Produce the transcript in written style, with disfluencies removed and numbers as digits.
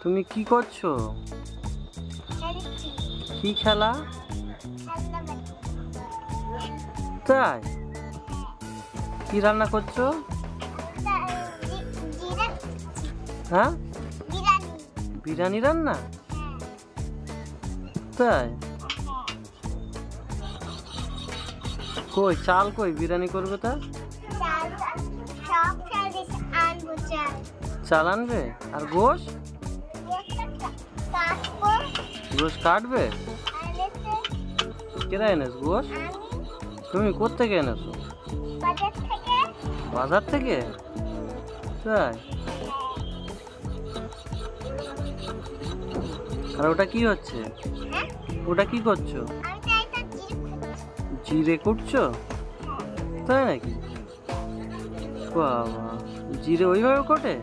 তুমি কি করছো? কি খেলা? তাই? কি রান্না করছো? হ্যাঁ, বিরিয়ানি রান্না। তাই? কই চাল, কই বিরিয়ানি করবে তা? চাল আনবে আর গোশ? গোশ কাটবে? কেরা এনেছ গোশ? তুমি কোত্থেকে এনেছো? বাজার থেকে? তাই? আর ওটা কি হচ্ছে? ওটা কি করছো? জিরে কুটছো? তাই নাকি? বাবা, জিরে ওইভাবে কোটে?